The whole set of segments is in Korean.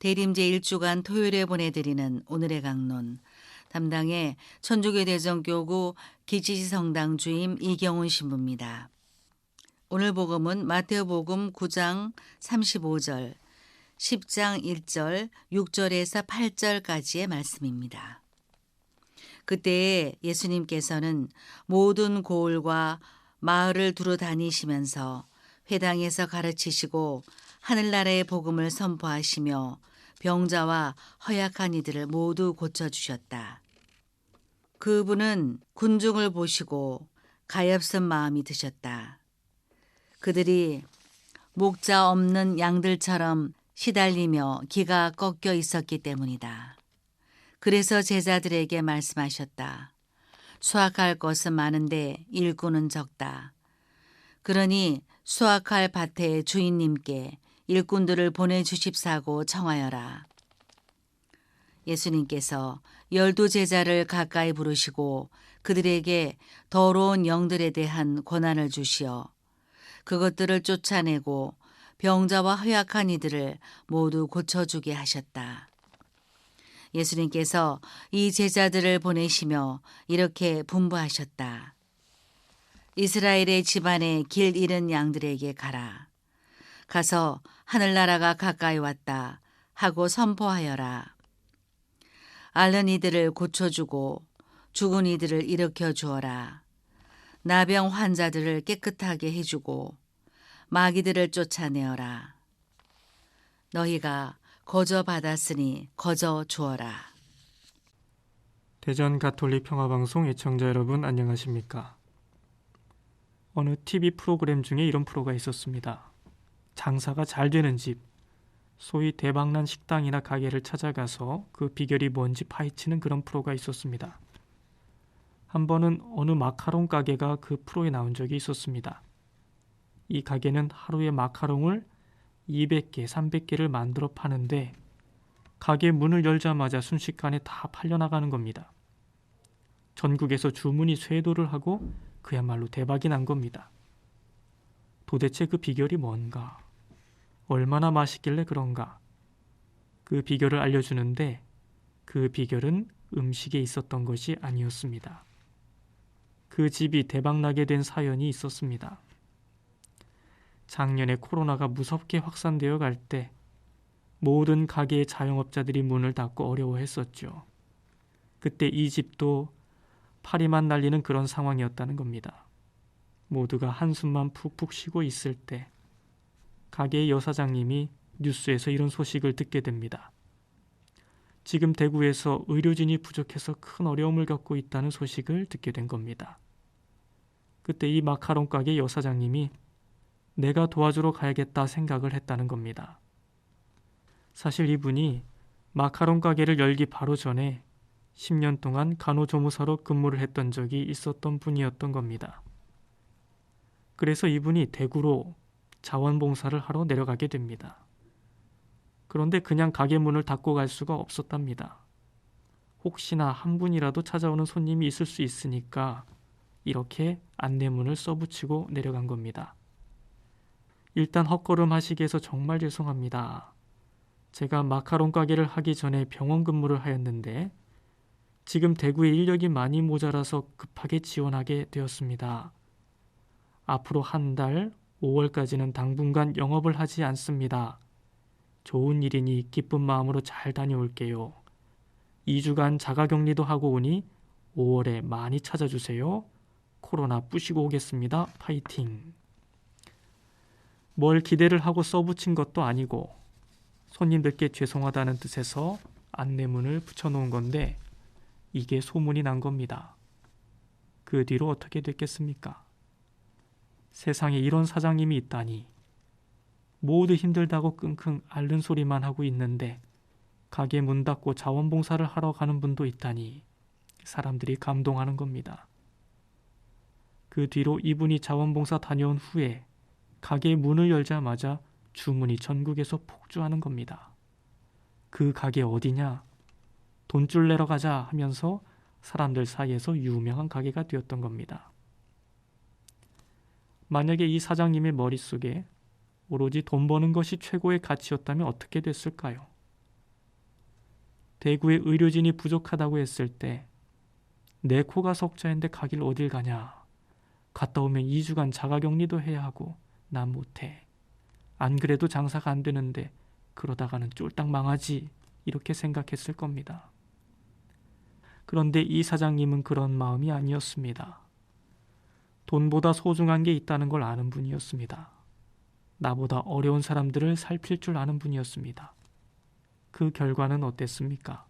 대림제 1주간 토요일에 보내드리는 오늘의 강론. 담당의 천주교 대전교구 기지지 성당 주임 이경훈 신부입니다. 오늘 복음은 마태복음 9장 35절, 10장 1절, 6절에서 8절까지의 말씀입니다. 그때에 예수님께서는 모든 고을과 마을을 두루 다니시면서 회당에서 가르치시고 하늘나라의 복음을 선포하시며 병자와 허약한 이들을 모두 고쳐주셨다. 그분은 군중을 보시고 가엾은 마음이 드셨다. 그들이 목자 없는 양들처럼 시달리며 기가 꺾여 있었기 때문이다. 그래서 제자들에게 말씀하셨다. 수확할 것은 많은데 일꾼은 적다. 그러니 수확할 밭의 주인님께 일꾼들을 보내주십사고 청하여라. 예수님께서 12 제자를 가까이 부르시고 그들에게 더러운 영들에 대한 권한을 주시어 그것들을 쫓아내고 병자와 허약한 이들을 모두 고쳐주게 하셨다. 예수님께서 이 제자들을 보내시며 이렇게 분부하셨다. 이스라엘의 집안에 길 잃은 양들에게 가라. 가서 하늘나라가 가까이 왔다 하고 선포하여라. 앓는 이들을 고쳐주고 죽은 이들을 일으켜 주어라. 나병 환자들을 깨끗하게 해주고 마귀들을 쫓아내어라. 너희가 거저 받았으니 거저 주어라. 대전 가톨릭 평화방송 애청자 여러분 안녕하십니까? 어느 TV 프로그램 중에 이런 프로가 있었습니다. 장사가 잘 되는 집, 소위 대박난 식당이나 가게를 찾아가서 그 비결이 뭔지 파헤치는 그런 프로가 있었습니다. 한 번은 어느 마카롱 가게가 그 프로에 나온 적이 있었습니다. 이 가게는 하루에 마카롱을 200개, 300개를 만들어 파는데 가게 문을 열자마자 순식간에 다 팔려나가는 겁니다. 전국에서 주문이 쇄도를 하고 그야말로 대박이 난 겁니다. 도대체 그 비결이 뭔가? 얼마나 맛있길래 그런가? 그 비결을 알려주는데 그 비결은 음식에 있었던 것이 아니었습니다. 그 집이 대박나게 된 사연이 있었습니다. 작년에 코로나가 무섭게 확산되어 갈 때 모든 가게의 자영업자들이 문을 닫고 어려워했었죠. 그때 이 집도 파리만 날리는 그런 상황이었다는 겁니다. 모두가 한숨만 푹푹 쉬고 있을 때 가게의 여사장님이 뉴스에서 이런 소식을 듣게 됩니다. 지금 대구에서 의료진이 부족해서 큰 어려움을 겪고 있다는 소식을 듣게 된 겁니다. 그때 이 마카롱 가게 여사장님이 내가 도와주러 가야겠다 생각을 했다는 겁니다. 사실 이분이 마카롱 가게를 열기 바로 전에 10년 동안 간호조무사로 근무를 했던 적이 있었던 분이었던 겁니다. 그래서 이분이 대구로 자원봉사를 하러 내려가게 됩니다. 그런데 그냥 가게 문을 닫고 갈 수가 없었답니다. 혹시나 한 분이라도 찾아오는 손님이 있을 수 있으니까 이렇게 안내문을 써붙이고 내려간 겁니다. 일단 헛걸음 하시게 해서 정말 죄송합니다. 제가 마카롱 가게를 하기 전에 병원 근무를 하였는데 지금 대구에 인력이 많이 모자라서 급하게 지원하게 되었습니다. 앞으로 한 달 5월까지는 당분간 영업을 하지 않습니다. 좋은 일이니 기쁜 마음으로 잘 다녀올게요. 2주간 자가격리도 하고 오니 5월에 많이 찾아주세요. 코로나 뿌시고 오겠습니다. 파이팅. 뭘 기대를 하고 써붙인 것도 아니고 손님들께 죄송하다는 뜻에서 안내문을 붙여놓은 건데 이게 소문이 난 겁니다. 그 뒤로 어떻게 됐겠습니까? 세상에 이런 사장님이 있다니. 모두 힘들다고 끙끙 앓는 소리만 하고 있는데 가게 문 닫고 자원봉사를 하러 가는 분도 있다니 사람들이 감동하는 겁니다. 그 뒤로 이분이 자원봉사 다녀온 후에 가게 문을 열자마자 주문이 전국에서 폭주하는 겁니다. 그 가게 어디냐? 돈줄 내러 가자 하면서 사람들 사이에서 유명한 가게가 되었던 겁니다. 만약에 이 사장님의 머릿속에 오로지 돈 버는 것이 최고의 가치였다면 어떻게 됐을까요? 대구에 의료진이 부족하다고 했을 때 내 코가 석자인데 가길 어딜 가냐. 갔다 오면 2주간 자가격리도 해야 하고 난 못해. 안 그래도 장사가 안 되는데 그러다가는 쫄딱 망하지. 이렇게 생각했을 겁니다. 그런데 이 사장님은 그런 마음이 아니었습니다. 돈보다 소중한 게 있다는 걸 아는 분이었습니다. 나보다 어려운 사람들을 살필 줄 아는 분이었습니다. 그 결과는 어땠습니까?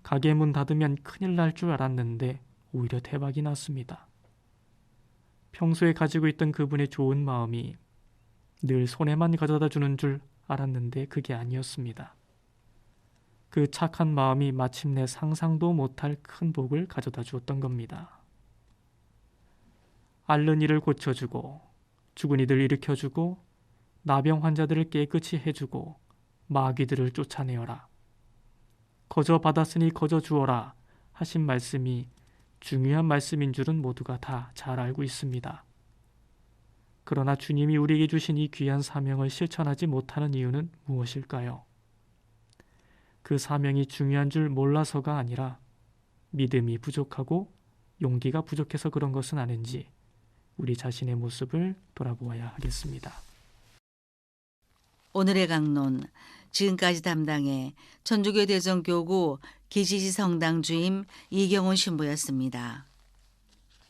가게 문 닫으면 큰일 날 줄 알았는데 오히려 대박이 났습니다. 평소에 가지고 있던 그분의 좋은 마음이 늘 손해만 가져다 주는 줄 알았는데 그게 아니었습니다. 그 착한 마음이 마침내 상상도 못할 큰 복을 가져다 주었던 겁니다. 앓는 이를 고쳐주고 죽은 이들 일으켜주고 나병 환자들을 깨끗이 해주고 마귀들을 쫓아내어라. 거저 받았으니 거저 주어라 하신 말씀이 중요한 말씀인 줄은 모두가 다 잘 알고 있습니다. 그러나 주님이 우리에게 주신 이 귀한 사명을 실천하지 못하는 이유는 무엇일까요? 그 사명이 중요한 줄 몰라서가 아니라 믿음이 부족하고 용기가 부족해서 그런 것은 아닌지 우리 자신의 모습을 돌아보아야 하겠습니다. 오늘의 강론, 지금까지 담당해 천주교 대전교구 기지지 성당 주임 이경훈 신부였습니다.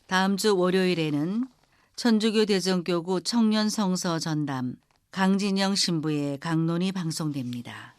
다음 주 월요일에는 천주교 대전교구 청년 성서 전담 강진영 신부의 강론이 방송됩니다.